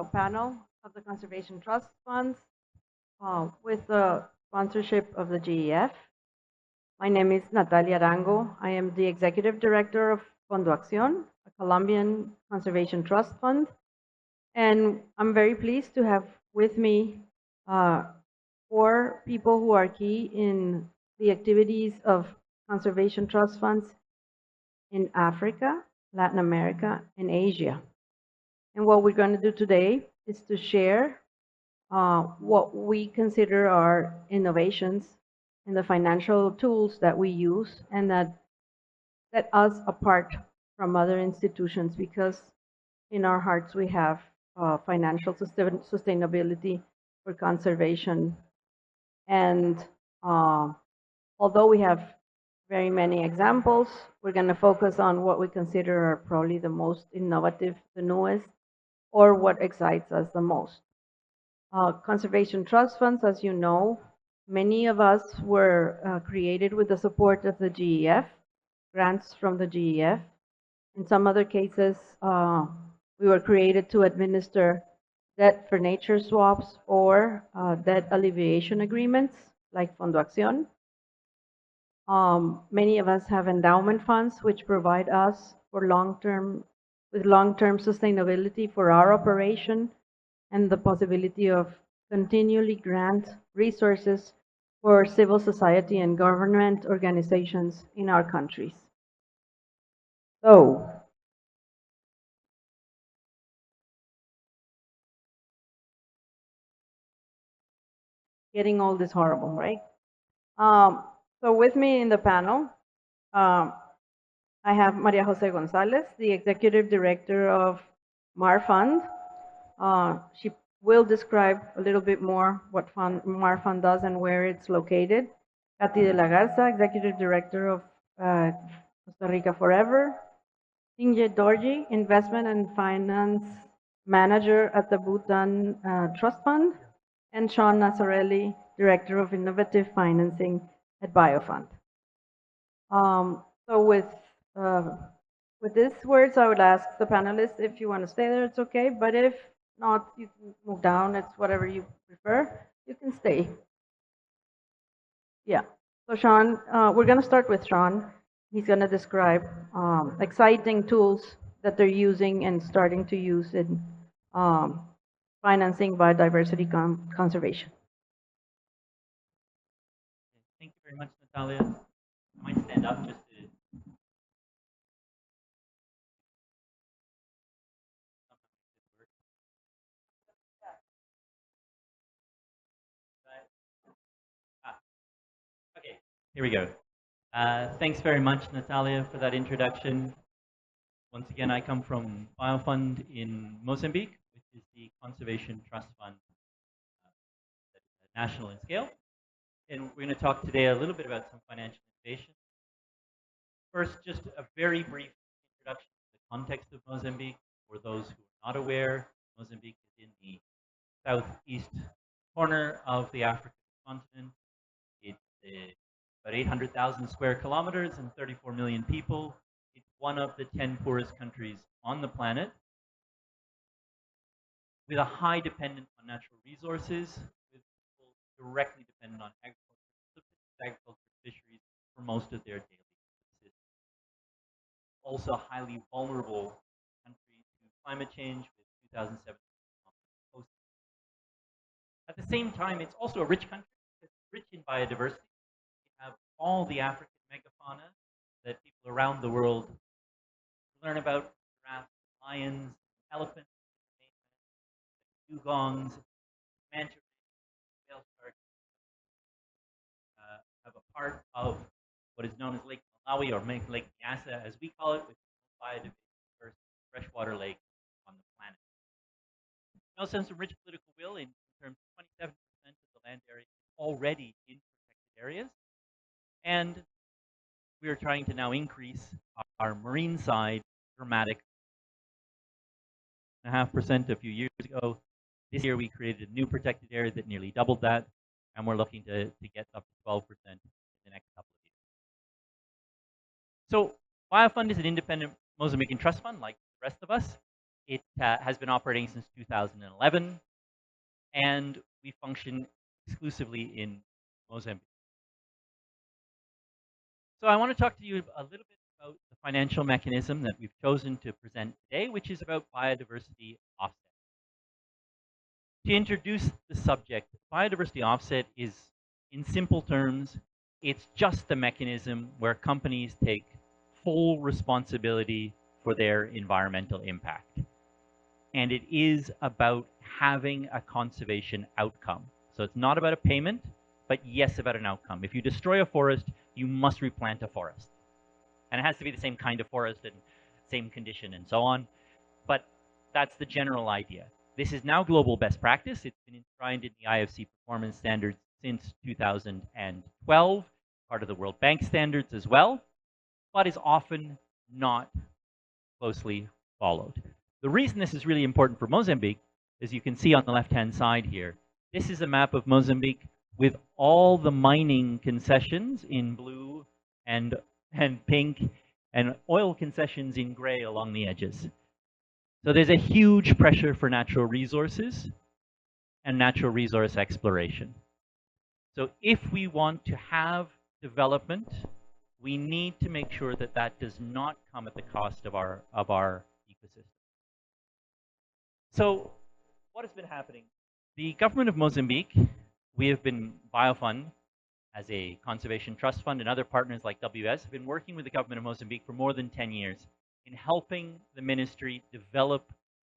panel of the Conservation Trust Funds with the sponsorship of the GEF. My name is Natalia Arango. I am the Executive Director of Fondo Acción, a Colombian conservation trust fund. And I'm very pleased to have with me 4 people who are key in the activities of conservation trust funds in Africa, Latin America, and Asia. And what we're going to do today is to share what we consider are innovations in the financial tools that we use and that set us apart from other institutions, because in our hearts we have financial sustainability for conservation. And although we have very many examples, we're going to focus on what we consider are probably the most innovative, the newest, or what excites us the most. Conservation trust funds, as you know, many of us were created with the support of the GEF, grants from the GEF. In some other cases, we were created to administer debt for nature swaps or debt alleviation agreements like Fondo Acción. Many of us have endowment funds which provide us for long-term sustainability for our operation and the possibility of continually grant resources for civil society and government organizations in our countries. So, getting old is horrible, right? So with me in the panel, I have Maria Jose Gonzalez, the Executive Director of MAR Fund. She will describe a little bit more what MAR Fund does and where it's located. Katy de la Garza, Executive Director of Costa Rica Forever. Inge Dorji, Investment and Finance Manager at the Bhutan Trust Fund. And Sean Nazzarelli, Director of Innovative Financing at Biofund. So with these words, I would ask the panelists, if you want to stay there, it's okay. But if not, you can move down. It's whatever you prefer. You can stay. Yeah. So Sean, we're going to start with Sean. He's going to describe exciting tools that they're using and starting to use in financing biodiversity conservation. Thank you very much, Natalia. I might stand up just to. Okay, here we go. Thanks very much, Natalia, for that introduction. Once again, I come from Biofund in Mozambique, which is the Conservation Trust Fund that is national in scale. And we're going to talk today a little bit about some financial innovation. First, just a very brief introduction to the context of Mozambique. For those who are not aware, Mozambique is in the southeast corner of the African continent. It's about 800,000 square kilometers and 34 million people. It's one of the 10 poorest countries on the planet, with a high dependence on natural resources, with people directly dependent on agriculture, fisheries for most of their daily existence. Also a highly vulnerable country to climate change, with 2007 coast. At the same time, it's also a rich country. It's rich in biodiversity. We have all the African megafauna that people around the world learn about: giraffes, lions, elephants, dugongs, manta rays, whale sharks. Have a part of what is known as Lake Malawi, or Lake Nyasa, as we call it, which is the biodiverse freshwater lake on the planet. We also have some rich political will in terms of 27% of the land area already in protected areas. And we are trying to now increase our marine side dramatically. 0.5% a few years ago. This year we created a new protected area that nearly doubled that, and we're looking to get up to 12% in the next couple of years. So Biofund is an independent Mozambican trust fund like the rest of us. It has been operating since 2011, and we function exclusively in Mozambique. So I want to talk to you a little bit about the financial mechanism that we've chosen to present today, which is about biodiversity offset. To introduce the subject, biodiversity offset is, in simple terms, it's just a mechanism where companies take full responsibility for their environmental impact. And it is about having a conservation outcome. So it's not about a payment, but yes, about an outcome. If you destroy a forest, you must replant a forest. And it has to be the same kind of forest and same condition and so on. But that's the general idea. This is now global best practice. It's been enshrined in the IFC performance standards since 2012, part of the World Bank standards as well, but is often not closely followed. The reason this is really important for Mozambique, as you can see on the left-hand side here, this is a map of Mozambique with all the mining concessions in blue and pink and oil concessions in gray along the edges. So there's a huge pressure for natural resources and natural resource exploration. So if we want to have development, we need to make sure that that does not come at the cost of our ecosystem. So what has been happening? The government of Mozambique, we have been, Biofund, as a conservation trust fund, and other partners like WS have been working with the government of Mozambique for more than 10 years in helping the ministry develop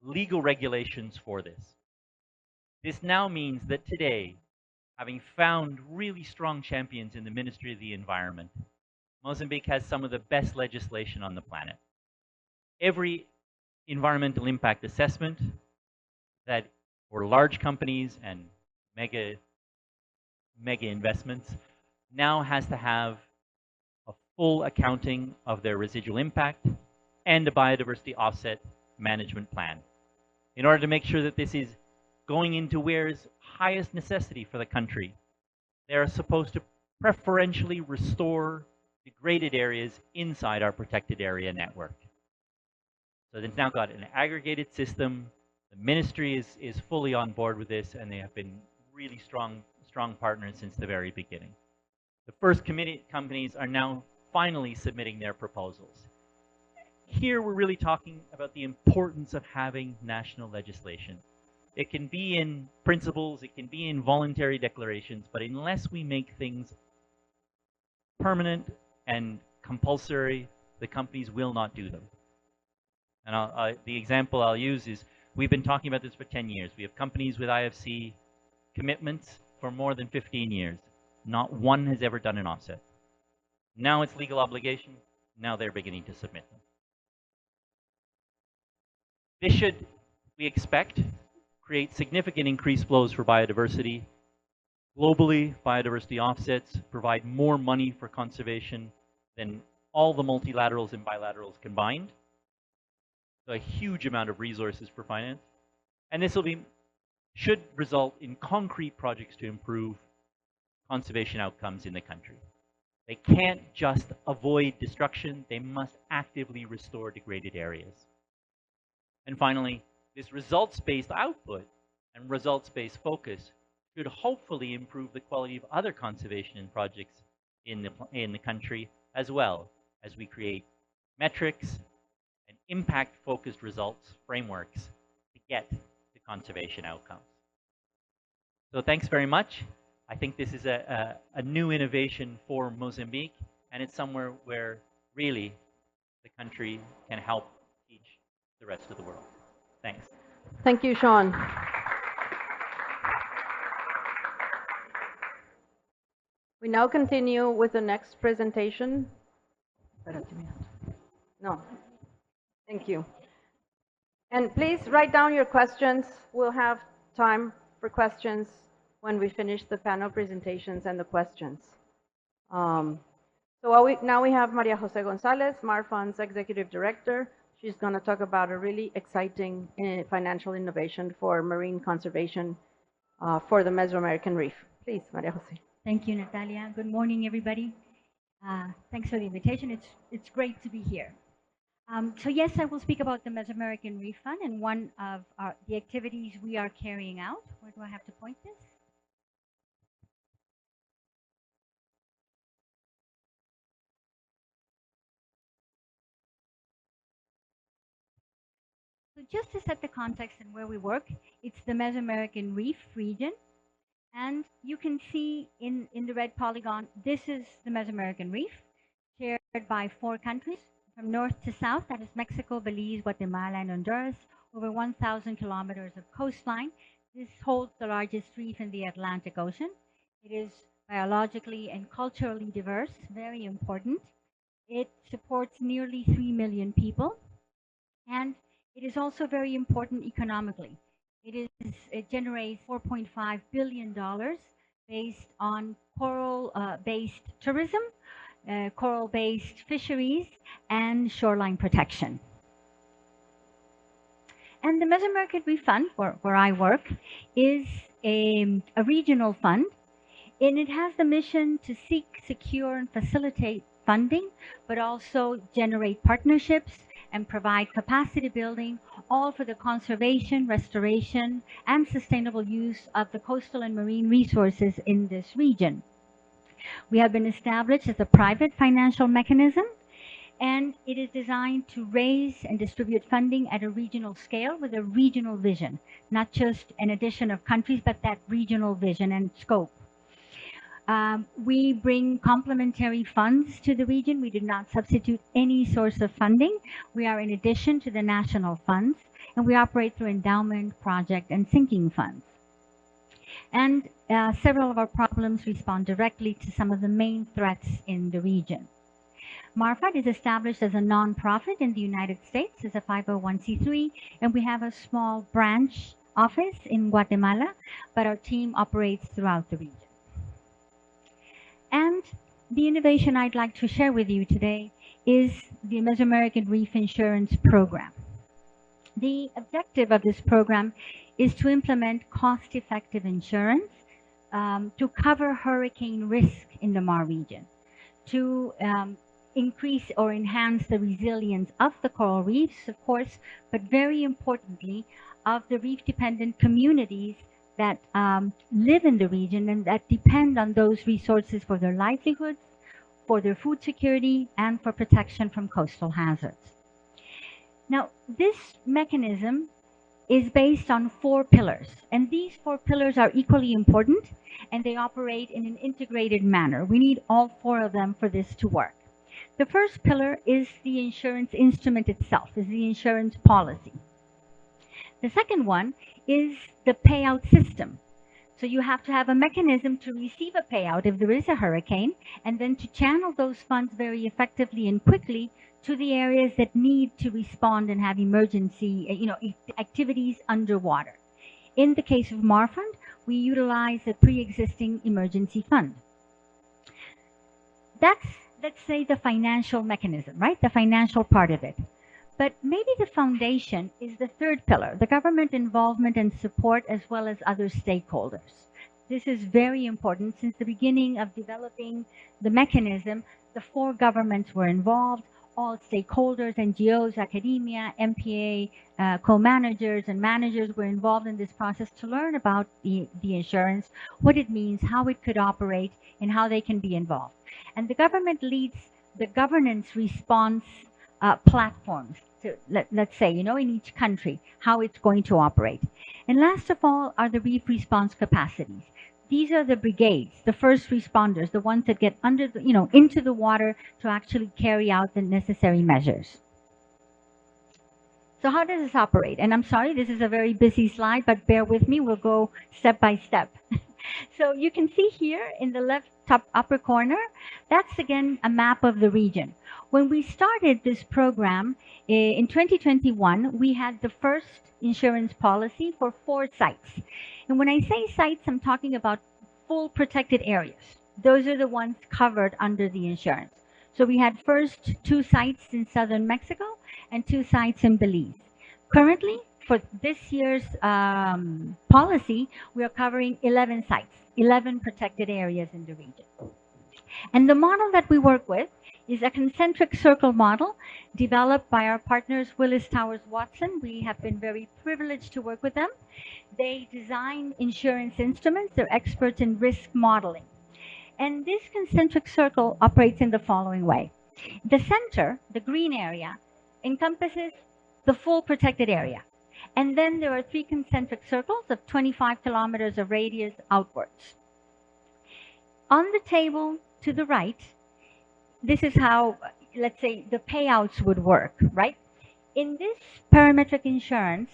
legal regulations for this. This now means that today, having found really strong champions in the Ministry of the Environment, Mozambique has some of the best legislation on the planet. Every environmental impact assessment that for large companies and mega investments now has to have a full accounting of their residual impact and a biodiversity offset management plan in order to make sure that this is going into where is highest necessity for the country. They are supposed to preferentially restore degraded areas inside our protected area network. So they've now got an aggregated system. The ministry is fully on board with this, and they have been really strong partners since the very beginning. The first companies are now finally submitting their proposals. Here we're really talking about the importance of having national legislation. It can be in principles, it can be in voluntary declarations, but unless we make things permanent and compulsory, the companies will not do them. And the example I'll use is, we've been talking about this for 10 years. We have companies with IFC commitments for more than 15 years. Not one has ever done an offset. Now it's legal obligation. Now they're beginning to submit them. This should, we expect, create significant increased flows for biodiversity. Globally, biodiversity offsets provide more money for conservation than all the multilaterals and bilaterals combined. So a huge amount of resources for finance. And this should result in concrete projects to improve conservation outcomes in the country. They can't just avoid destruction, they must actively restore degraded areas. And finally, this results-based output and results-based focus should hopefully improve the quality of other conservation projects in the country, as well as we create metrics and impact-focused results frameworks to get to conservation outcomes. So thanks very much. I think this is a new innovation for Mozambique, and it's somewhere where really the country can help teach the rest of the world. Thanks. Thank you, Sean. We now continue with the next presentation. No, thank you. And please write down your questions. We'll have time for questions when we finish the panel presentations and the questions. Now we have Maria Jose Gonzalez, Marfund's Executive Director. She's going to talk about a really exciting financial innovation for marine conservation for the Mesoamerican Reef. Please, Maria Jose. Thank you, Natalia. Good morning, everybody. Thanks for the invitation. It's great to be here. So yes, I will speak about the Mesoamerican Reef Fund and one of the activities we are carrying out. Where do I have to point this? So just to set the context and where we work, it's the Mesoamerican Reef region. And you can see in the red polygon, this is the Mesoamerican Reef, shared by 4 countries from north to south. That is Mexico, Belize, Guatemala, and Honduras. Over 1,000 kilometers of coastline. This holds the largest reef in the Atlantic Ocean. It is biologically and culturally diverse, very important. It supports nearly 3 million people, and it is also very important economically. It generates $4.5 billion based on coral-based tourism, coral-based fisheries, and shoreline protection. And the Mesoamerican Reef Fund, where I work, is a regional fund, and it has the mission to seek, secure, and facilitate funding, but also generate partnerships and provide capacity building, all for the conservation, restoration, and sustainable use of the coastal and marine resources in this region. We have been established as a private financial mechanism, and it is designed to raise and distribute funding at a regional scale with a regional vision, not just an addition of countries, but that regional vision and scope. We bring complementary funds to the region. We do not substitute any source of funding. We are in addition to the national funds, and we operate through endowment, project, and sinking funds. And several of our problems respond directly to some of the main threats in the region. MARFAD is established as a nonprofit in the United States as a 501c3, and we have a small branch office in Guatemala, but our team operates throughout the region. And the innovation I'd like to share with you today is the Mesoamerican Reef Insurance Program. The objective of this program is to implement cost-effective insurance to cover hurricane risk in the Mar region, to increase or enhance the resilience of the coral reefs, of course, but very importantly, of the reef-dependent communities that live in the region and that depend on those resources for their livelihoods, for their food security, and for protection from coastal hazards. Now, this mechanism is based on 4 pillars, and these 4 pillars are equally important, and they operate in an integrated manner. We need all 4 of them for this to work. The first pillar is the insurance instrument itself, is the insurance policy. The second one is the payout system. So you have to have a mechanism to receive a payout if there is a hurricane, and then to channel those funds very effectively and quickly to the areas that need to respond and have emergency, activities underwater. In the case of MARFund, we utilize a pre-existing emergency fund. That's, let's say, the financial mechanism, right? The financial part of it. But maybe the foundation is the third pillar, the government involvement and support, as well as other stakeholders. This is very important. Since the beginning of developing the mechanism, the 4 governments were involved, all stakeholders, NGOs, academia, MPA, co-managers and managers were involved in this process to learn about the insurance, what it means, how it could operate, and how they can be involved. And the government leads the governance response platforms to, let's say, in each country, how it's going to operate. And last of all are the reef response capacities. These are the brigades, the first responders, the ones that get under the, into the water to actually carry out the necessary measures. So how does this operate? And I'm sorry, this is a very busy slide, but bear with me, we'll go step by step. So you can see here in the left top upper corner, that's again a map of the region. When we started this program in 2021, we had the first insurance policy for 4 sites. And when I say sites, I'm talking about full protected areas. Those are the ones covered under the insurance. So we had first 2 sites in southern Mexico and 2 sites in Belize. Currently, for this year's policy, we are covering 11 sites, 11 protected areas in the region. And the model that we work with is a concentric circle model developed by our partners, Willis Towers Watson. We have been very privileged to work with them. They design insurance instruments. They're experts in risk modeling. And this concentric circle operates in the following way. The center, the green area, encompasses the full protected area. And then there are 3 concentric circles of 25 kilometers of radius outwards. On the table to the right, this is how, let's say, the payouts would work, right? In this parametric insurance,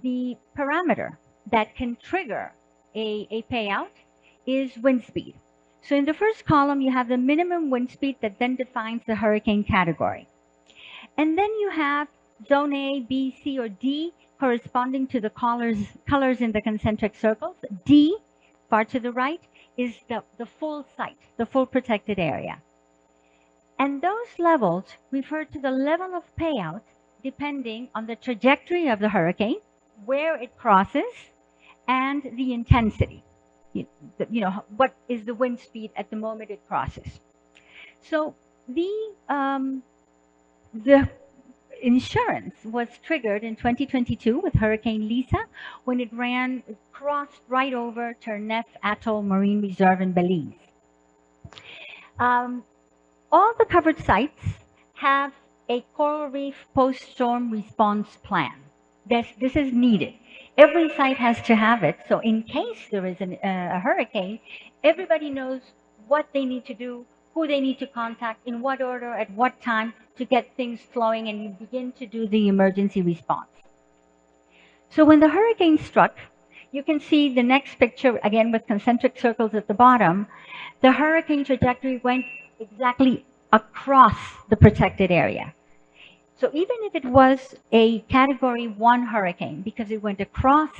the parameter that can trigger a payout is wind speed. So in the first column, you have the minimum wind speed that then defines the hurricane category. And then you have zone A, B, C, or D corresponding to the colors in the concentric circles. D, far to the right, is the full site, the full protected area. And those levels refer to the level of payout depending on the trajectory of the hurricane, where it crosses, and the intensity. You know, what is the wind speed at the moment it crosses. So the insurance was triggered in 2022 with Hurricane Lisa when it crossed right over Ternef Atoll Marine Reserve in Belize. All the covered sites have a coral reef post-storm response plan. This is needed. Every site has to have it. So in case there is a hurricane, everybody knows what they need to do, who they need to contact, in what order, at what time to get things flowing, and you begin to do the emergency response. So when the hurricane struck, you can see the next picture, again with concentric circles at the bottom. The hurricane trajectory went exactly across the protected area. So even if it was a Category 1 hurricane, because it went across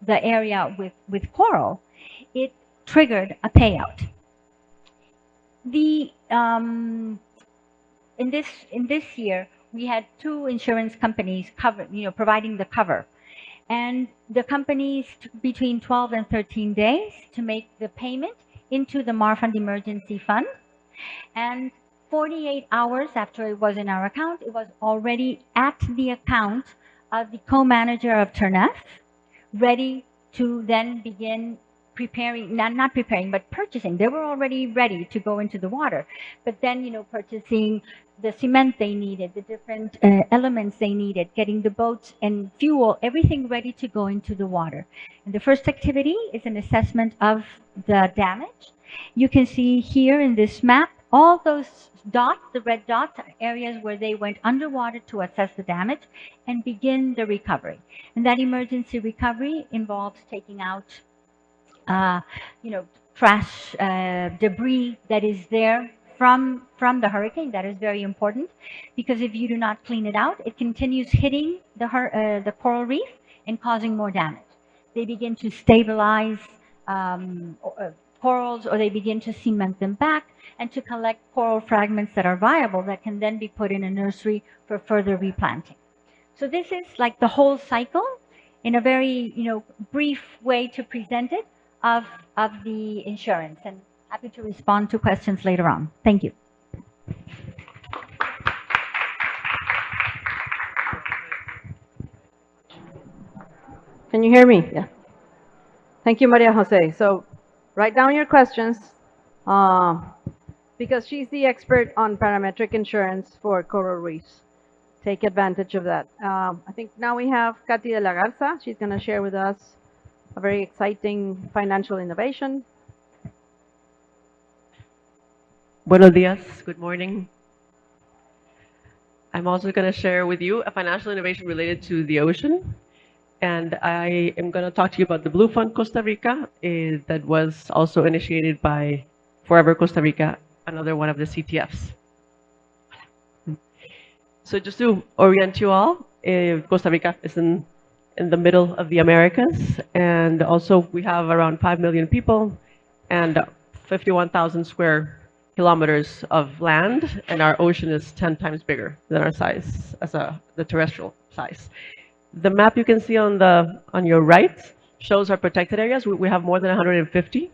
the area with coral, it triggered a payout. In this year, we had 2 insurance companies providing the cover. And the companies took between 12 and 13 days to make the payment into the Marfund Emergency Fund. And 48 hours after it was in our account, it was already at the account of the co-manager of Ternef, ready to then begin preparing, not preparing, but purchasing. They were already ready to go into the water, but then, purchasing the cement they needed, the different elements they needed, getting the boats and fuel, everything ready to go into the water. And the first activity is an assessment of the damage. You can see here in this map, all those dots, the red dots, are areas where they went underwater to assess the damage and begin the recovery. And that emergency recovery involves taking out, trash, debris that is there from the hurricane. That is very important, because if you do not clean it out, it continues hitting the coral reef and causing more damage. They begin to stabilize corals, or they begin to cement them back and to collect coral fragments that are viable that can then be put in a nursery for further replanting. So this is like the whole cycle in a very brief way to present it of the insurance, and happy to respond to questions later on. Thank you. Can you hear me? Yeah. Thank you, Maria Jose. So write down your questions, because she's the expert on parametric insurance for coral reefs. Take advantage of that. I think now we have Katy de la Garza. She's going to share with us a very exciting financial innovation. Buenos dias, good morning. I'm also going to share with you a financial innovation related to the ocean. And I am going to talk to you about the Blue Fund Costa Rica that was also initiated by Forever Costa Rica, another one of the CTFs. So just to orient you all, Costa Rica is in the middle of the Americas, and also we have around 5 million people and 51,000 square kilometers of land, and our ocean is 10 times bigger than our size as the terrestrial size. The map you can see on your right shows our protected areas. We have more than 150.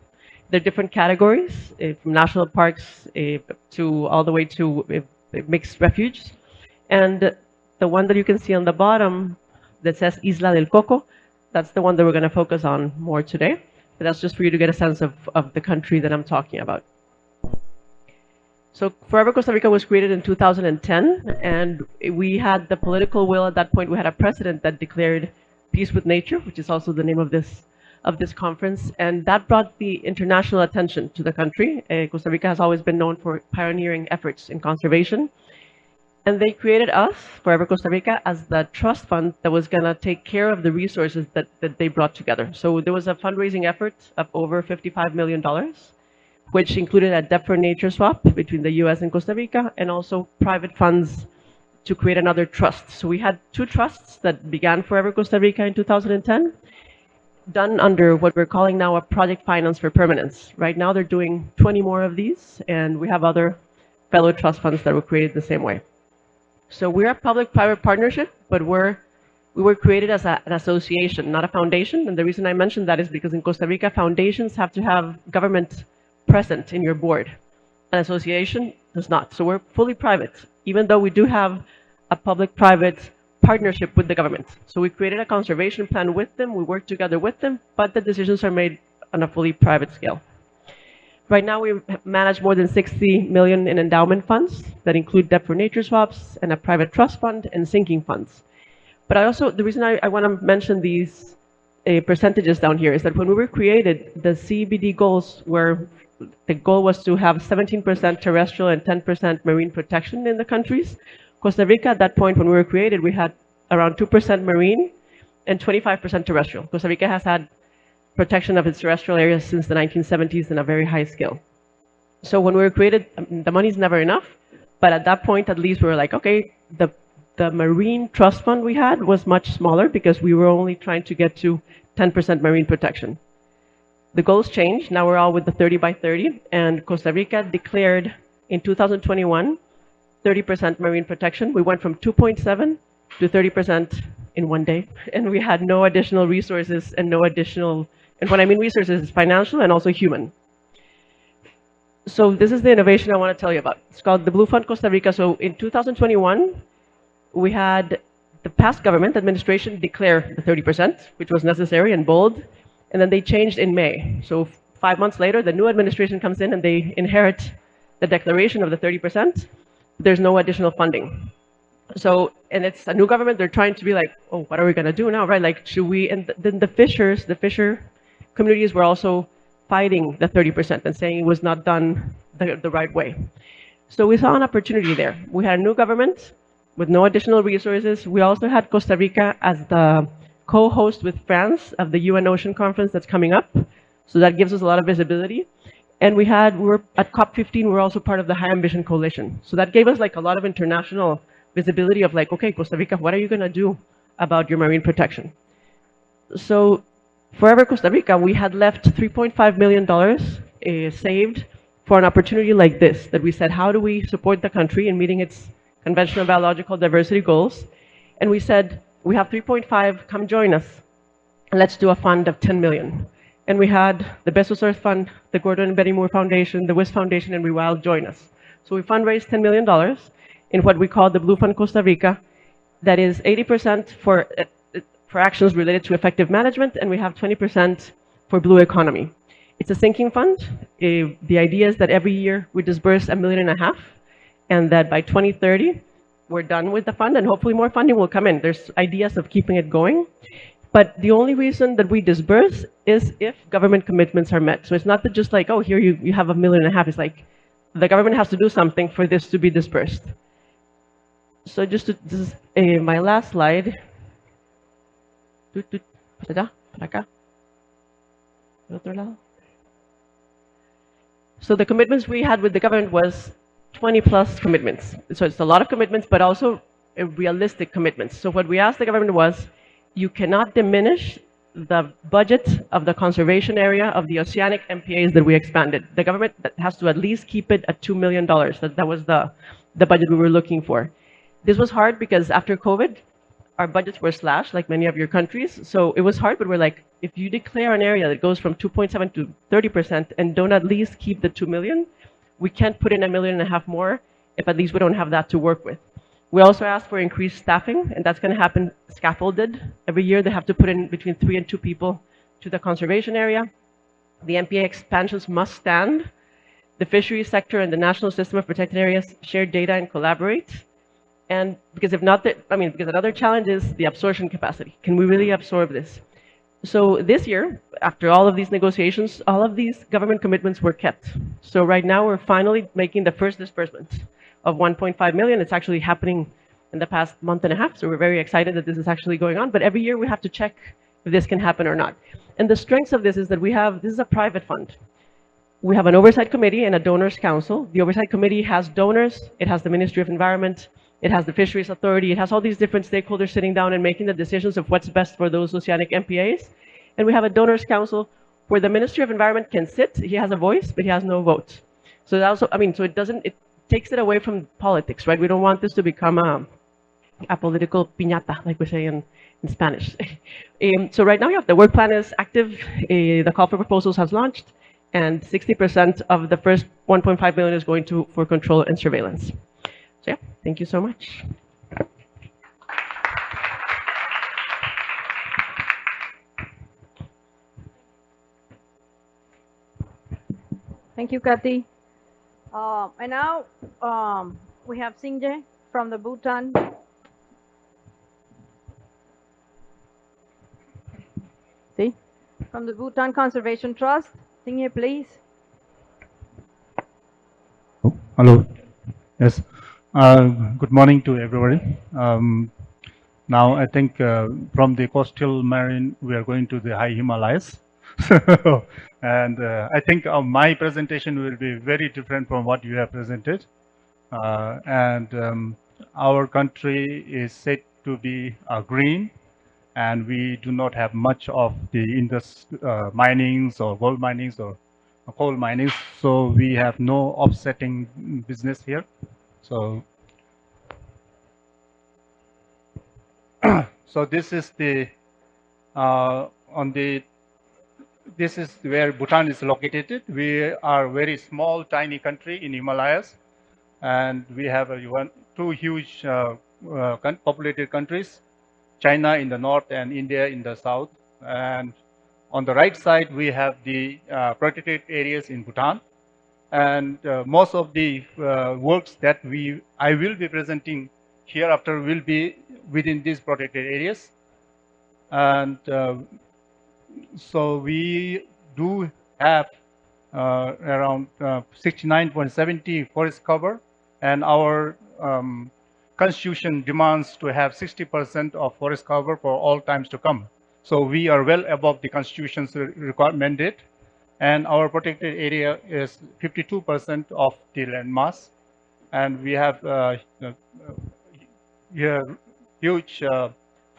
They're different categories, from national parks to all the way to mixed refuge. And the one that you can see on the bottom that says Isla del Coco, that's the one that we're going to focus on more today. But that's just for you to get a sense of the country that I'm talking about. So Forever Costa Rica was created in 2010, and we had the political will at that point. We had a president that declared peace with nature, which is also the name of this conference, and that brought the international attention to the country. Costa Rica has always been known for pioneering efforts in conservation, and they created us, Forever Costa Rica, as the trust fund that was going to take care of the resources that they brought together. So there was a fundraising effort of over $55 million, which included a debt for nature swap between the US and Costa Rica, and also private funds to create another trust. So we had two trusts that began Forever Costa Rica in 2010, done under what we're calling now a project finance for permanence. Right now they're doing 20 more of these, and we have other fellow trust funds that were created the same way. So we're a public-private partnership, but we were created as an association, not a foundation. And the reason I mentioned that is because in Costa Rica, foundations have to have government present in your board. An association does not. So we're fully private, even though we do have a public-private partnership with the government. So we created a conservation plan with them, we work together with them, but the decisions are made on a fully private scale. Right now we manage more than 60 million in endowment funds that include debt for nature swaps and a private trust fund and sinking funds. But the reason I want to mention these percentages down here is that when we were created, the CBD goals were, the goal was to have 17% terrestrial and 10% marine protection in the countries. Costa Rica, at that point when we were created, we had around 2% marine and 25% terrestrial. Costa Rica has had protection of its terrestrial areas since the 1970s in a very high scale. So when we were created, the money's never enough, but at that point, at least we were like, okay, the marine trust fund we had was much smaller because we were only trying to get to 10% marine protection. The goals changed. Now we're all with the 30 by 30, and Costa Rica declared in 2021 30% marine protection. We went from 2.7 to 30% in one day, and we had no additional resources and no additional, and when I mean resources, it's financial and also human. So this is the innovation I want to tell you about. It's called the Blue Fund Costa Rica. So in 2021, we had the past government administration declare the 30%, which was necessary and bold, and then they changed in May. So 5 months later, the new administration comes in and they inherit the declaration of the 30%. There's no additional funding. So, and it's a new government, they're trying to be like, oh, what are we going to do now, right? Like, should we, and then the fisher communities were also fighting the 30% and saying it was not done the right way. So we saw an opportunity there. We had a new government with no additional resources. We also had Costa Rica as the co-host with France of the UN Ocean Conference that's coming up. So that gives us a lot of visibility. And we were at COP15, we're also part of the High Ambition Coalition. So that gave us like a lot of international visibility of like, okay, Costa Rica, what are you gonna do about your marine protection? So Forever Costa Rica, we had left $3.5 million saved for an opportunity like this, that we said, how do we support the country in meeting its conventional biological diversity goals? And we said, we have 3.5, come join us. Let's do a fund of 10 million. And we had the Bezos Earth Fund, the Gordon and Betty Moore Foundation, the WIS Foundation, and Rewild join us. So we fundraised $10 million in what we call the Blue Fund Costa Rica. That is 80% for actions related to effective management, and we have 20% for blue economy. It's a sinking fund. The idea is that every year we disburse $1.5 million, and that by 2030, we're done with the fund, and hopefully more funding will come in. There's ideas of keeping it going. But the only reason that we disburse is if government commitments are met. So it's not that just like, oh, here you have $1.5 million. It's like the government has to do something for this to be dispersed. So this is my last slide. So the commitments we had with the government was 20 plus commitments. So it's a lot of commitments, but also realistic commitments. So what we asked the government was, you cannot diminish the budget of the conservation area of the oceanic MPAs that we expanded. The government has to at least keep it at $2 million. That was the budget we were looking for. This was hard because after COVID, our budgets were slashed like many of your countries. So it was hard, but we're like, if you declare an area that goes from 2.7 to 30% and don't at least keep the 2 million, we can't put in $1.5 million more if at least we don't have that to work with. We also asked for increased staffing, and that's going to happen scaffolded. Every year they have to put in between 3 and 2 people to the conservation area. The MPA expansions must stand. The fisheries sector and the national system of protected areas share data and collaborate. And because if not, because another challenge is the absorption capacity. Can we really absorb this? So this year, after all of these negotiations, all of these government commitments were kept. So right now we're finally making the first disbursement of 1.5 million. It's actually happening in the past month and a half. So we're very excited that this is actually going on. But every year we have to check if this can happen or not. And the strengths of this is that this is a private fund. We have an oversight committee and a donors council. The oversight committee has donors, it has the Ministry of Environment, it has the Fisheries Authority, it has all these different stakeholders sitting down and making the decisions of what's best for those oceanic MPAs. And we have a donors council where the Ministry of Environment can sit, he has a voice, but he has no vote. So that also, it takes it away from politics, right? We don't want this to become a political piñata, like we say in Spanish. So right now, the work plan is active, the call for proposals has launched, and 60% of the first 1.5 million is going for control and surveillance. So yeah, thank you so much. Thank you, Kathy. And now we have Singje from the Bhutan. See? From the Bhutan Conservation Trust. Singje, please. Oh, hello. Yes. Good morning to everybody. Now I think from the coastal marine we are going to the high Himalayas. And I think my presentation will be very different from what you have presented. Our country is said to be green, and we do not have much of the minings or gold minings or coal minings, so we have no offsetting business here. So, so this is the this is where Bhutan is located. We are a very small, tiny country in Himalayas, and we have two huge populated countries, China in the north and India in the south. And on the right side, we have the protected areas in Bhutan. And most of the works that I will be presenting hereafter will be within these protected areas. And so we do have around 69.70 forest cover, and our constitution demands to have 60% of forest cover for all times to come. So we are well above the constitution's required mandate, and our protected area is 52% of the land mass, and we have huge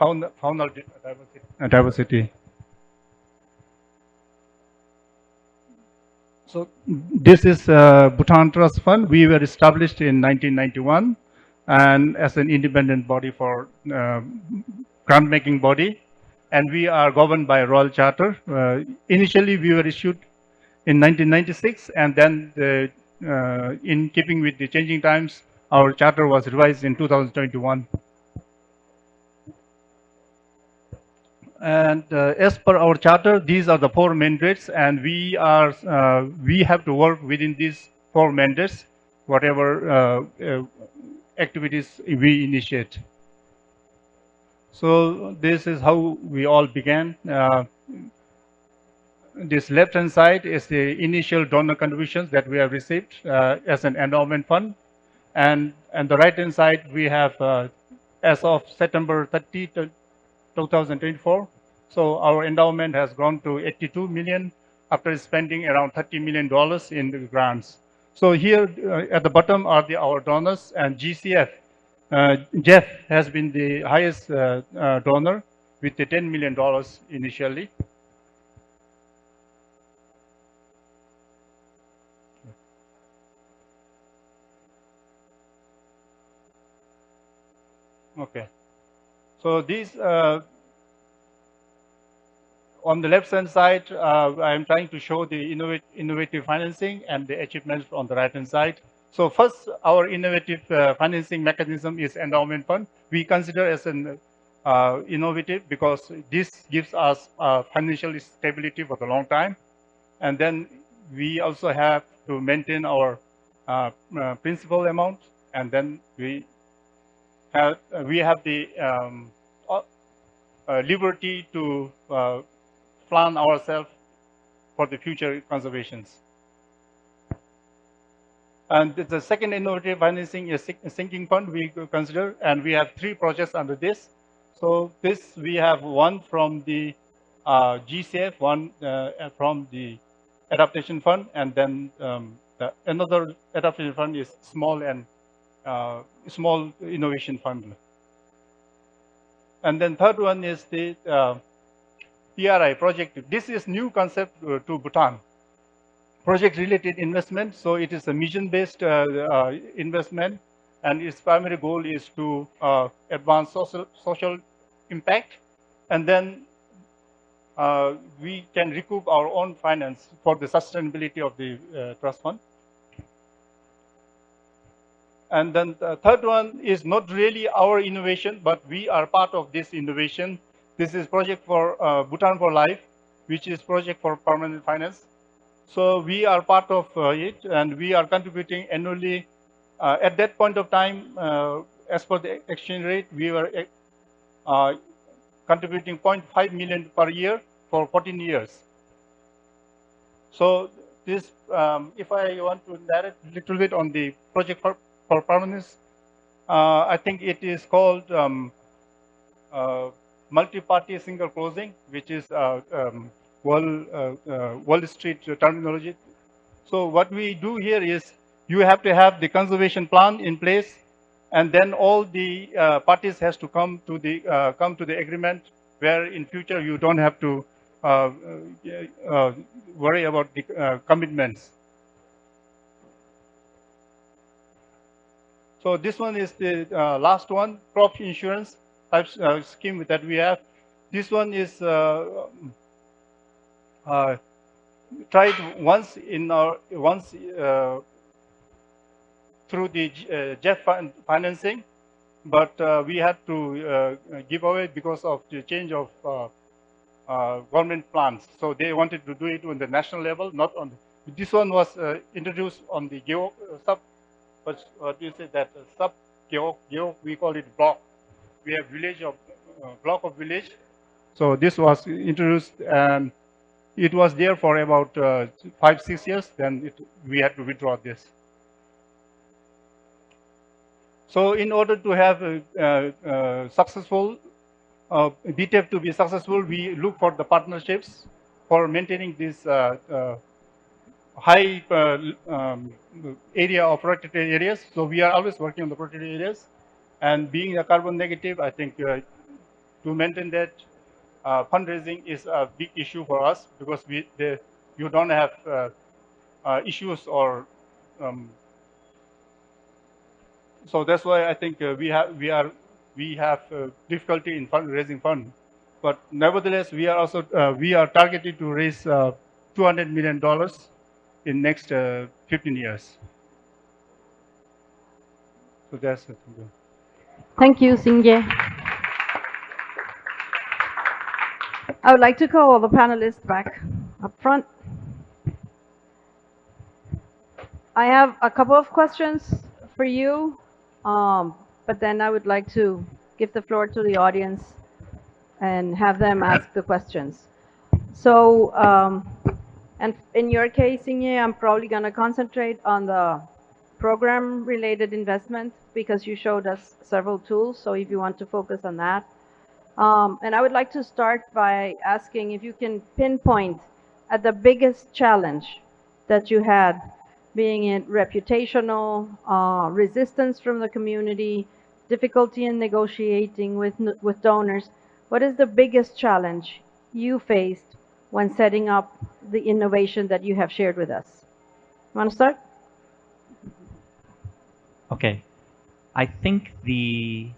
faunal diversity. So this is Bhutan Trust Fund. We were established in 1991, and as an independent body for grant-making body, and we are governed by a royal charter. Initially, we were issued in 1996, and then in keeping with the changing times, our charter was revised in 2021. And as per our charter, these are the 4 mandates, and we have to work within these 4 mandates, whatever activities we initiate. So this is how we all began. This left-hand side is the initial donor contributions that we have received as an endowment fund, and the right-hand side we have as of September 30, 2024. So our endowment has grown to 82 million after spending around $30 million in the grants. So here at the bottom are our donors, and GCF. Jeff has been the highest donor with the $10 million initially. Okay. So these on the left-hand side, I am trying to show the innovative financing and the achievements on the right-hand side. So first, our innovative financing mechanism is endowment fund. We consider as an innovative because this gives us financial stability for the long time. And then we also have to maintain our principal amount, and then we have the liberty to plan ourselves for the future conservations. And the second innovative financing is a sinking fund we consider, and we have 3 projects under this. So this we have one from the GCF, one from the adaptation fund, and then another adaptation fund is small small innovation fund. And then third one is the PRI project. This is new concept to Bhutan. Project-related investment, so it is a mission-based investment, and its primary goal is to advance social impact, and then we can recoup our own finance for the sustainability of the trust fund. And then the third one is not really our innovation, but we are part of this innovation. This is project for Bhutan for Life, which is project for permanent finance. So we are part of it, and we are contributing annually. At that point of time, as per the exchange rate, we were contributing 0.5 million per year for 14 years. So this, if I want to narrate a little bit on the project for permanence, I think it is called multi-party single closing, which is Wall Street terminology. So what we do here is you have to have the conservation plan in place, and then all the parties has to come to the agreement where in future you don't have to worry about the commitments. So this one is the last one, crop insurance type scheme that we have. This one is tried once through the JEF financing, but we had to give away because of the change of government plans. So they wanted to do it on the national level, not on. This one was introduced on the sub. What do you say that sub geo? We call it block. We have village of block of village. So this was introduced, and it was there for about 5-6 years. Then we had to withdraw this. So in order to have successful BTF to be successful, we look for the partnerships for maintaining this high area of protected areas. So we are always working on the protected areas, and being a carbon negative, I think to maintain that fundraising is a big issue for us, because you don't have issues or so that's why I think we have difficulty in raising fund, but nevertheless we are also targeted to raise $200 million in next 15 years. So that's it. Thank you, Singye. I would like to call all the panelists back up front. I have a couple of questions for you, but then I would like to give the floor to the audience and have them ask the questions. So, and in your case, Inge, I'm probably going to concentrate on the program-related investment, because you showed us several tools. So if you want to focus on that. And I would like to start by asking if you can pinpoint at the biggest challenge that you had, being it reputational, resistance from the community, difficulty in negotiating with donors. What is the biggest challenge you faced when setting up the innovation that you have shared with us? Want to start? Okay. I think the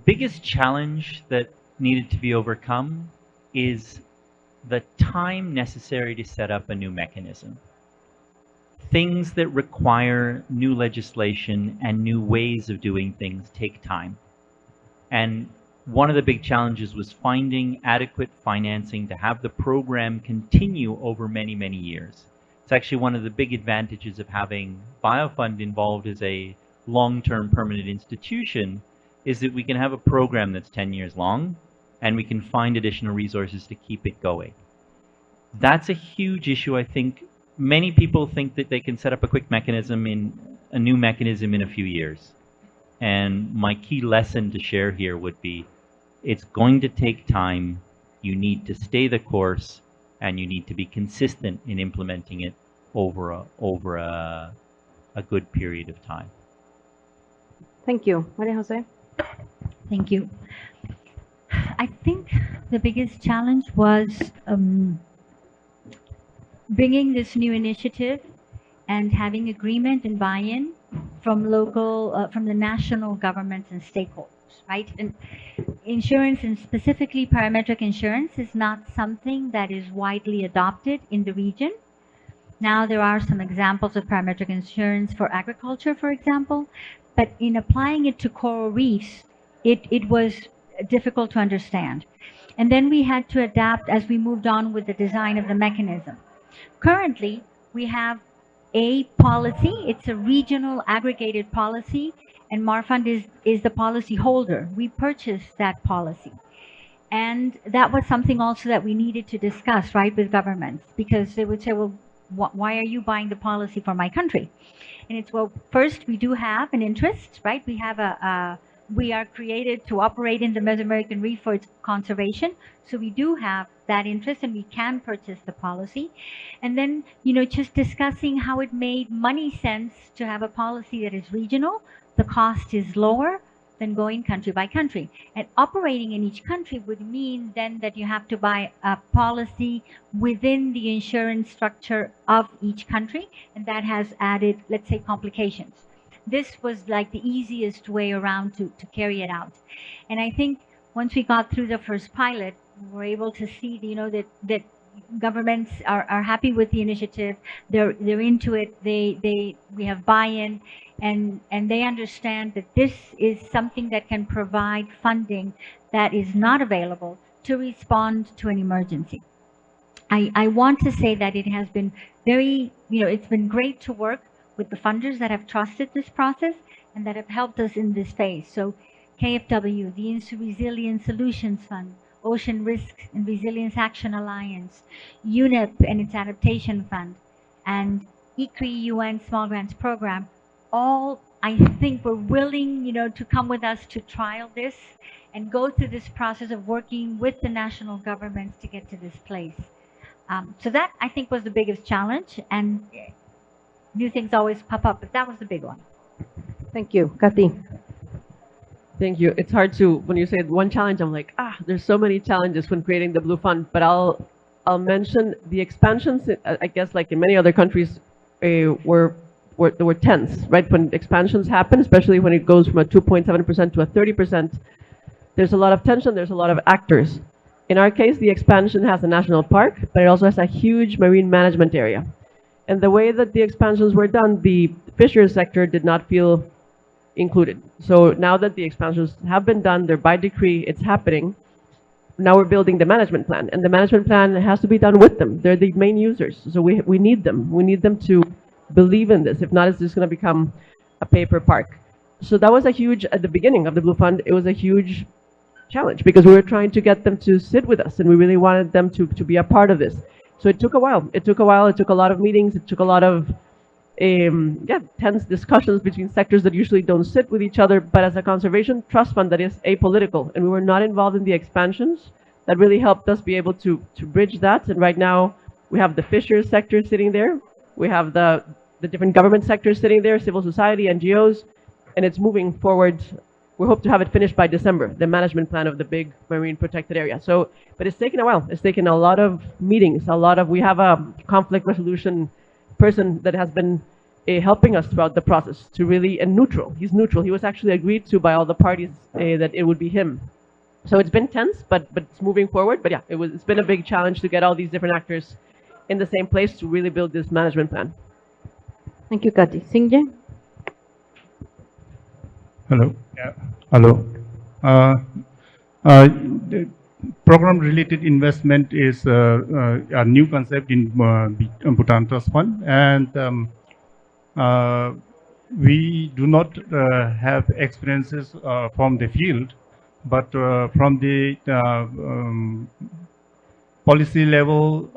biggest challenge that needed to be overcome is the time necessary to set up a new mechanism. things that require new legislation and new ways of doing things take time. And one of the big challenges was finding adequate financing to have the program continue over many, many years. It's actually one of the big advantages of having BioFund involved as a long-term permanent institution is that we can have a program that's 10 years long and we can find additional resources to keep it going. That's a huge issue. I think many people think that they can set up a quick mechanism a new mechanism in a few years. And my key lesson to share here would be, it's going to take time. You need to stay the course, and you need to be consistent in implementing it over a good period of time. Thank you. Maria Jose? Thank you. I think the biggest challenge was bringing this new initiative and having agreement and buy-in from local, from the national governments and stakeholders, right? And insurance, and specifically parametric insurance, is not something that is widely adopted in the region. Now there are some examples of parametric insurance for agriculture, for example, but in applying it to coral reefs, it was difficult to understand. And then we had to adapt as we moved on with the design of the mechanism. Currently, we have a policy. It's a regional aggregated policy, and MARFund is the policy holder. We purchased that policy. And that was something also that we needed to discuss, right, with governments, because they would say, well, why are you buying the policy for my country? And it's, well, first, we do have an interest, right? We have we are created to operate in the Mesoamerican Reef for its conservation. So we do have that interest, and we can purchase the policy. And then, you know, just discussing how it made money sense to have a policy that is regional. The cost is lower than going country by country. And operating in each country would mean then that you have to buy a policy within the insurance structure of each country. And that has added, let's say, complications. This was like the easiest way around to carry it out. And I think once we got through the first pilot, we were able to see, you know, that governments are happy with the initiative. They're into it. We have buy-in, and they understand that this is something that can provide funding that is not available to respond to an emergency. I want to say that it has been very, you know, it's been great to work with the funders that have trusted this process and that have helped us in this phase. So KFW, the Insu Resilience Solutions Fund, Ocean Risk and Resilience Action Alliance, UNEP and its Adaptation Fund, and ICRI UN Small Grants Program, all, I think, were willing, you know, to come with us to trial this and go through this process of working with the national governments to get to this place. So that, I think, was the biggest challenge, and new things always pop up, but that was the big one. Thank you. Kathy? Thank you. It's hard to, when you say one challenge, I'm like, there's so many challenges when creating the Blue Fund, but I'll mention the expansions. I guess like in many other countries, were tense, right? When expansions happen, especially when it goes from a 2.7% to a 30%, there's a lot of tension, there's a lot of actors. In our case, the expansion has a national park, but it also has a huge marine management area. And the way that the expansions were done, the fisheries sector did not feel included. So now that the expansions have been done, they're by decree, it's happening. Now we're building the management plan, and the management plan has to be done with them. They're the main users, so we need them. We need them to believe in this. If not, it's just going to become a paper park. So that was a huge, at the beginning of the Blue Fund, it was a huge challenge because we were trying to get them to sit with us, and we really wanted them to be a part of this. So it took a while. It took a while. It took a lot of meetings. It took a lot of tense discussions between sectors that usually don't sit with each other. But as a conservation trust fund that is apolitical, and we were not involved in the expansions, that really helped us be able to bridge that. And right now we have the fisheries sector sitting there. We have the different government sectors sitting there, civil society, NGOs, and it's moving forward. We hope to have it finished by December, the management plan of the big marine protected area. So, but it's taken a while. It's taken a lot of meetings, we have a conflict resolution person that has been helping us throughout the process to really, and neutral. He's neutral. He was actually agreed to by all the parties that it would be him. So it's been tense, but it's moving forward. But yeah, it's been a big challenge to get all these different actors in the same place to really build this management plan. Thank you, Kati. Singjay? Hello. Yeah. Hello. Uh, the program-related investment is a new concept in Bhutan Trust Fund, and we do not have experiences from the field, but from the policy level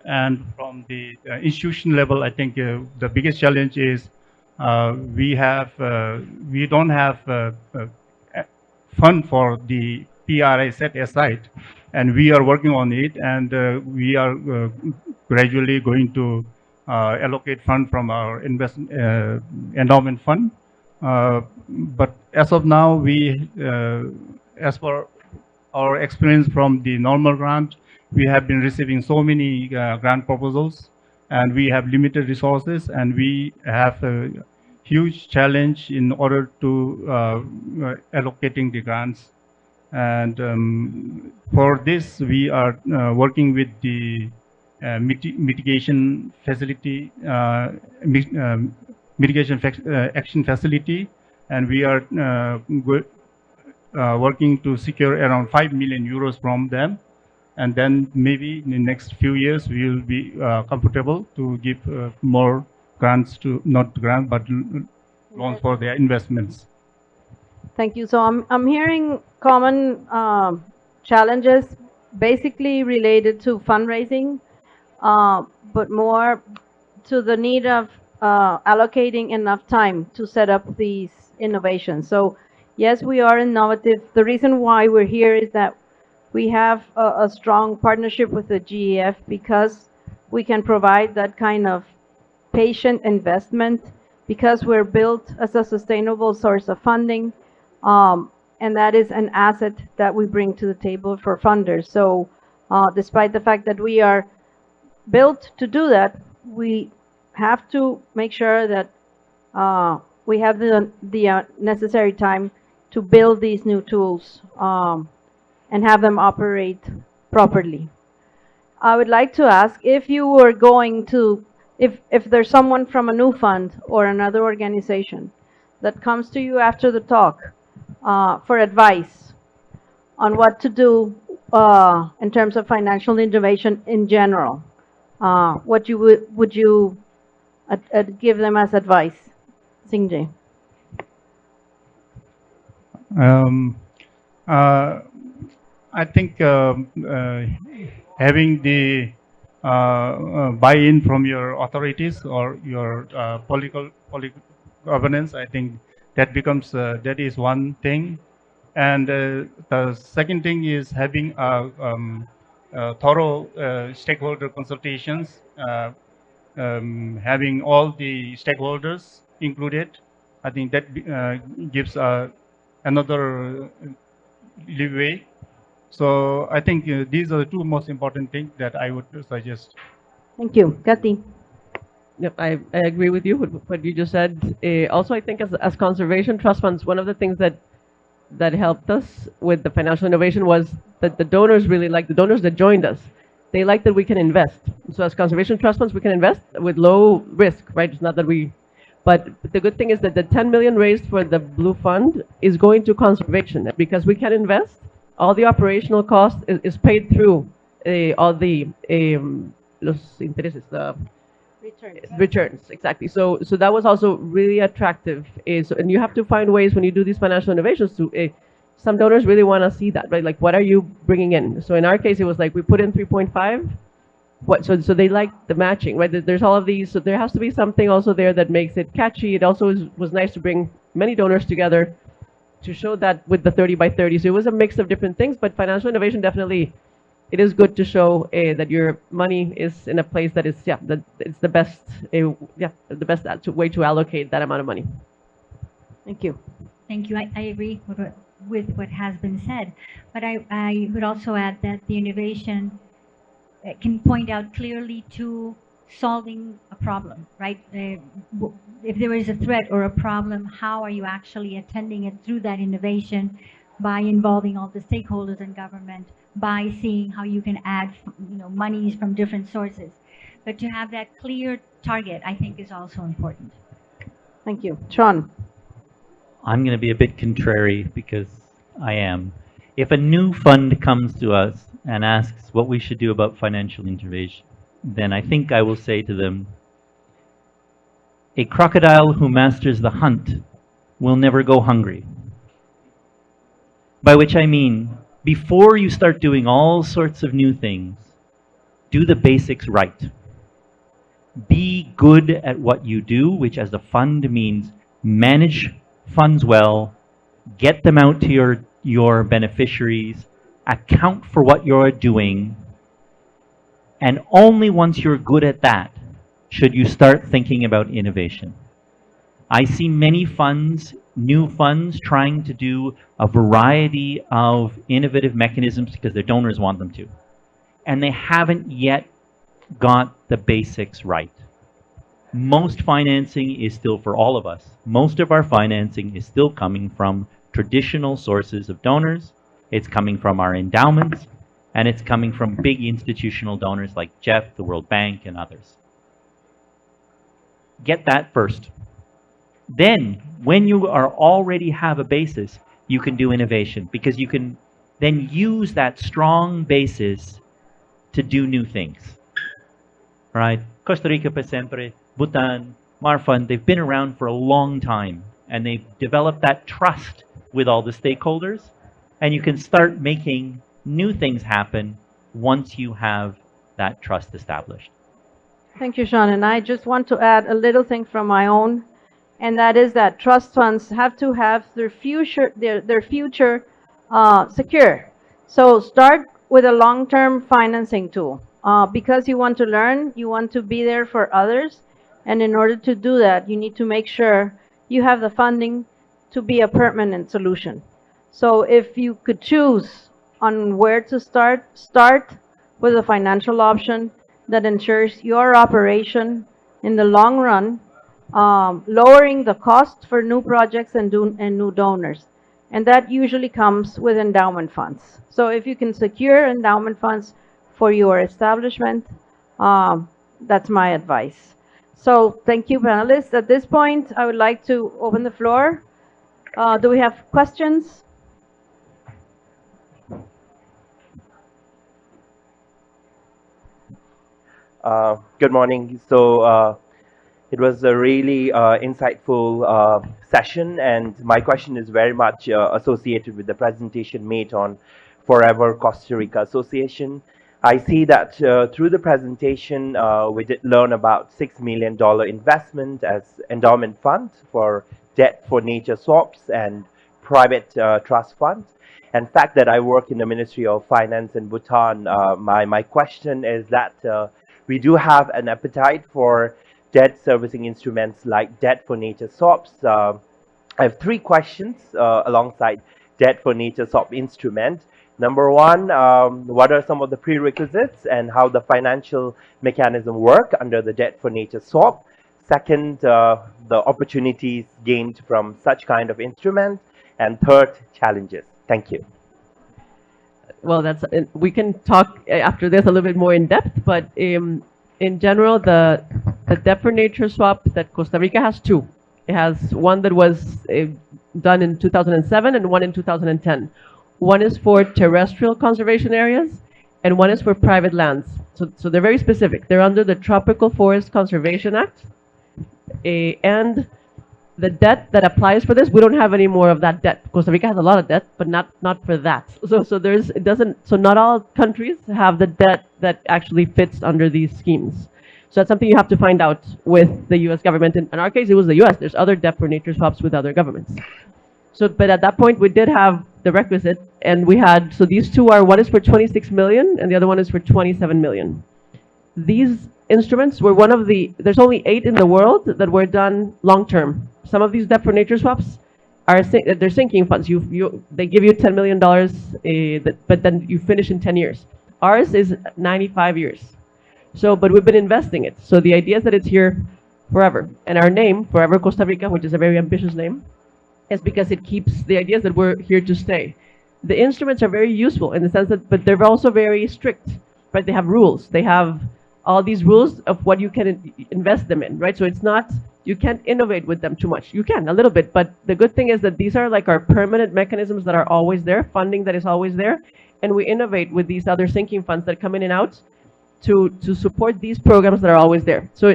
and from the institution level, I think the biggest challenge is we don't have a fund for the PRI set aside, and we are working on it, and we are gradually going to allocate fund from our endowment fund. But as of now, as per our experience from the normal grant, we have been receiving so many grant proposals, and we have limited resources, and we have a huge challenge in order to allocating the grants. And for this, we are working with the mitigation facility, action facility, and we are working to secure around 5 million euros from them. And then maybe in the next few years, we will be comfortable to give more grants to, not grants, but loans for their investments. Thank you. So I'm hearing common challenges basically related to fundraising, but more to the need of allocating enough time to set up these innovations. So yes, we are innovative. The reason why we're here is that we have a strong partnership with the GEF because we can provide that kind of patient investment because we're built as a sustainable source of funding. And that is an asset that we bring to the table for funders. So despite the fact that we are built to do that, we have to make sure that we have the necessary time to build these new tools and have them operate properly. I would like to ask if you were going to, if there's someone from a new fund or another organization that comes to you after the talk for advice on what to do in terms of financial innovation in general, what you would you give them as advice? Singjay. I think having the buy-in from your authorities or your political governance, I think that becomes that is one thing, and the second thing is having thorough stakeholder consultations, having all the stakeholders included. I think that gives another leeway. So I think these are the two most important things that I would suggest. Thank you. Kati. Yep, I agree with you with what you just said. Also, I think as conservation trust funds, one of the things that helped us with the financial innovation was that the donors really like the donors that joined us. They like that we can invest. So as conservation trust funds, we can invest with low risk, right? It's not that we, but the good thing is that the 10 million raised for the Blue Fund is going to conservation because we can invest. All the operational cost is paid through all the los intereses, the returns, exactly. So that was also really attractive. And you have to find ways when you do these financial innovations to, some donors really want to see that, right? Like, what are you bringing in? So in our case, it was like we put in 3.5. So they like the matching, right? There's all of these. So there has to be something also there that makes it catchy. It also was nice to bring many donors together to show that with the 30 by 30. So it was a mix of different things, but financial innovation definitely, it is good to show that your money is in a place that is, that it's the best, the best way to allocate that amount of money. Thank you. Thank you. I agree with what has been said, but I would also add that the innovation can point out clearly to solving a problem, right? If there is a threat or a problem, how are you actually attending it through that innovation by involving all the stakeholders in government, by seeing how you can add, monies from different sources. But to have that clear target, I think, is also important. Thank you. Sean? I'm going to be a bit contrary because I am. If a new fund comes to us and asks what we should do about financial intervention, then I think I will say to them, a crocodile who masters the hunt will never go hungry. By which I mean, before you start doing all sorts of new things, do the basics right. Be good at what you do, which as a fund means manage funds well, get them out to your beneficiaries, account for what you're doing, and only once you're good at that should you start thinking about innovation. I see many funds, new funds, trying to do a variety of innovative mechanisms because their donors want them to. And they haven't yet got the basics right. Most financing is still for all of us. Most of our financing is still coming from traditional sources of donors. It's coming from our endowments, and it's coming from big institutional donors like Jeff, the World Bank, and others. Get that first. Then, when you already have a basis, you can do innovation because you can then use that strong basis to do new things. Right? Costa Rica, pa sempre, Bhutan, Marfund, they've been around for a long time and they've developed that trust with all the stakeholders, and you can start making new things happen once you have that trust established. Thank you, Sean. And I just want to add a little thing from my own, and that is that trust funds have to have their future secure. So start with a long-term financing tool. Because you want to learn, you want to be there for others, and in order to do that, you need to make sure you have the funding to be a permanent solution. So if you could choose on where to start with a financial option that ensures your operation in the long run, lowering the cost for new projects and new donors. And that usually comes with endowment funds. So if you can secure endowment funds for your establishment, that's my advice. So thank you, panelists. At this point, I would like to open the floor. Do we have questions? Good morning. So it was a really insightful session, and my question is very much associated with the presentation made on Forever Costa Rica Association. I see that through the presentation, we did learn about $6 million investment as endowment fund for debt for nature swaps and private trust funds. And fact that I work in the Ministry of Finance in Bhutan, my question is that we do have an appetite for debt servicing instruments like debt for nature swaps. I have three questions alongside debt for nature swap instrument. Number one, what are some of the prerequisites and how the financial mechanism work under the debt for nature swap? Second, the opportunities gained from such kind of instrument. And third, challenges. Thank you. Well, we can talk after this a little bit more in depth, but in general, the debt for nature swap that Costa Rica has two. It has one that was done in 2007 and one in 2010. One is for terrestrial conservation areas, and one is for private lands. So they're very specific. They're under the Tropical Forest Conservation Act, and the debt that applies for this, we don't have any more of that debt. Costa Rica has a lot of debt, but not for that. So not all countries have the debt that actually fits under these schemes. So that's something you have to find out with the U.S. government. In our case, it was the U.S. There's other debt for nature swaps with other governments. So, but at that point, we did have the requisite, and we had, so these two are, one is for 26 million, and the other one is for 27 million. These instruments were one of there's only 8 in the world that were done long-term. Some of these debt for nature swaps they're sinking funds. They give you $10 million, but then you finish in 10 years. Ours is 95 years. So, but we've been investing it. So the idea is that it's here forever. And our name, Forever Costa Rica, which is a very ambitious name, is because it keeps the ideas that we're here to stay. The instruments are very useful in the sense that, but they're also very strict, right? They have rules. They have all these rules of what you can invest them in, right? So it's not, you can't innovate with them too much. You can a little bit, but the good thing is that these are like our permanent mechanisms that are always there, funding that is always there, and we innovate with these other sinking funds that come in and out to support these programs that are always there. So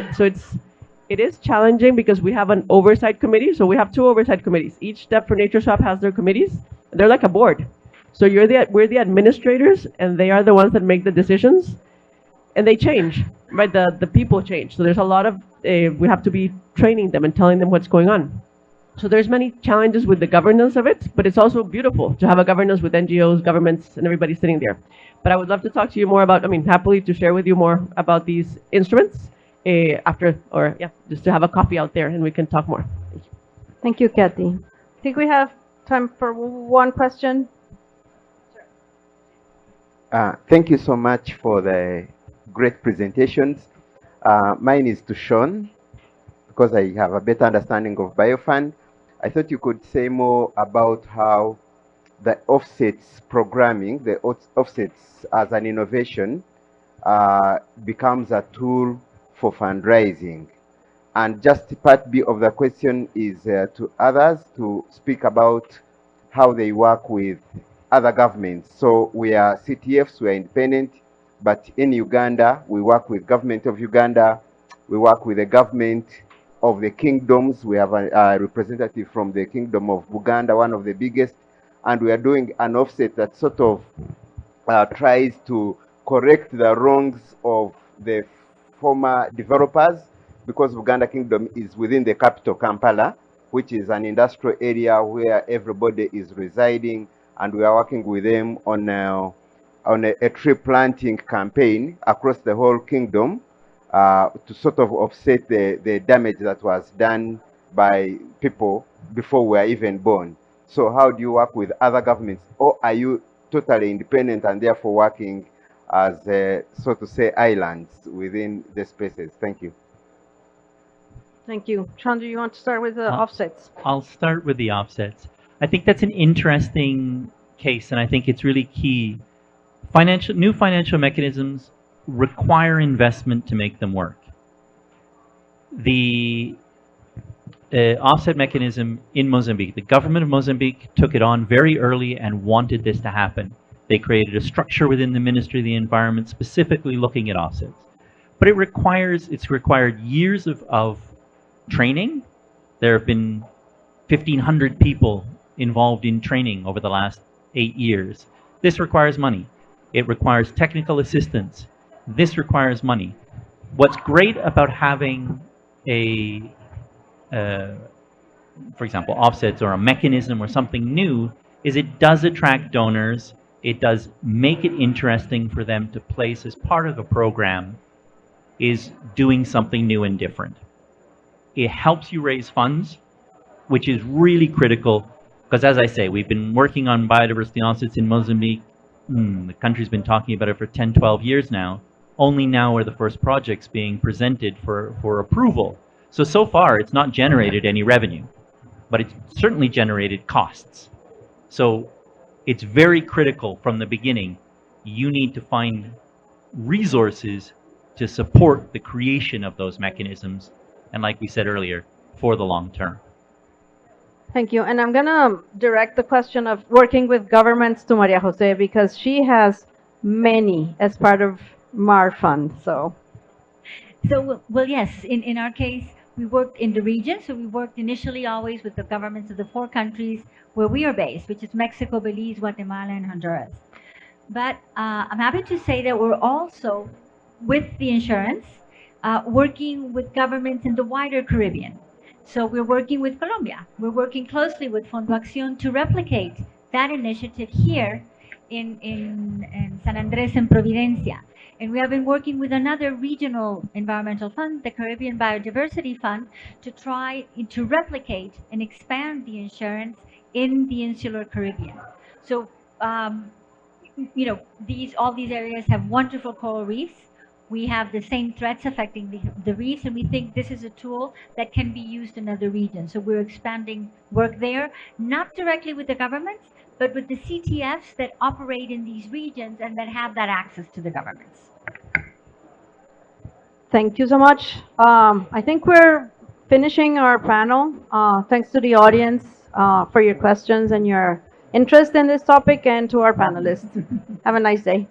it is challenging because we have an oversight committee. So we have two oversight committees. Each Step for Nature Swap has their committees. They're like a board. So we're the administrators, and they are the ones that make the decisions, and they change, right? The people change. So there's a lot of we have to be training them and telling them what's going on. So there's many challenges with the governance of it, but it's also beautiful to have a governance with NGOs, governments, and everybody sitting there. But I would love to talk to you more about, happily to share with you more about these instruments after, or yeah, just to have a coffee out there and we can talk more. Thank you. Thank you, Kathy. I think we have time for one question. Thank you so much for the great presentations. Mine is to Sean, because I have a better understanding of biofund. I thought you could say more about how the offsets programming, the offsets as an innovation, becomes a tool for fundraising. And just part B of the question is to others to speak about how they work with other governments. So we are CTFs, we are independent, but in Uganda, we work with government of Uganda, we work with the government of the kingdoms. We have a representative from the kingdom of Buganda, one of the biggest, and we are doing an offset that sort of tries to correct the wrongs of the former developers, because Buganda Kingdom is within the capital, Kampala, which is an industrial area where everybody is residing, and we are working with them on a tree planting campaign across the whole kingdom to sort of offset the damage that was done by people before we were even born. So how do you work with other governments, or are you totally independent and therefore working as, so to say, islands within the spaces? Thank you. Thank you. Sean, do you want to start with the offsets? I'll start with the offsets. I think that's an interesting case, and I think it's really key. New financial mechanisms require investment to make them work. The offset mechanism in Mozambique, the government of Mozambique took it on very early and wanted this to happen. They created a structure within the Ministry of the Environment specifically looking at offsets. But it's required years of training. There have been 1,500 people involved in training over the last 8 years. This requires money. It requires technical assistance. This requires money. What's great about having for example, offsets or a mechanism or something new is it does attract donors. It does make it interesting for them to place as part of a program is doing something new and different. It helps you raise funds, which is really critical because, as I say, we've been working on biodiversity offsets in Mozambique. The country's been talking about it for 10, 12 years now. Only now are the first projects being presented for approval. So far, it's not generated any revenue, but it's certainly generated costs. So it's very critical from the beginning. You need to find resources to support the creation of those mechanisms, and like we said earlier, for the long term. Thank you. And I'm going to direct the question of working with governments to Maria Jose, because she has many as part of MAR Fund. So well, yes, in our case, we worked in the region. So we worked initially always with the governments of the 4 countries where we are based, which is Mexico, Belize, Guatemala, and Honduras. But I'm happy to say that we're also, with the insurance, working with governments in the wider Caribbean. So we're working with Colombia. We're working closely with Fondoacción to replicate that initiative here in San Andres and Providencia. And we have been working with another regional environmental fund, the Caribbean Biodiversity Fund, to try to replicate and expand the insurance in the insular Caribbean. So, you know, all these areas have wonderful coral reefs. We have the same threats affecting the reefs, and we think this is a tool that can be used in other regions. So we're expanding work there, not directly with the governments, but with the CTFs that operate in these regions and that have that access to the governments. Thank you so much. I think we're finishing our panel. Thanks to the audience for your questions and your interest in this topic, and to our panelists. Have a nice day.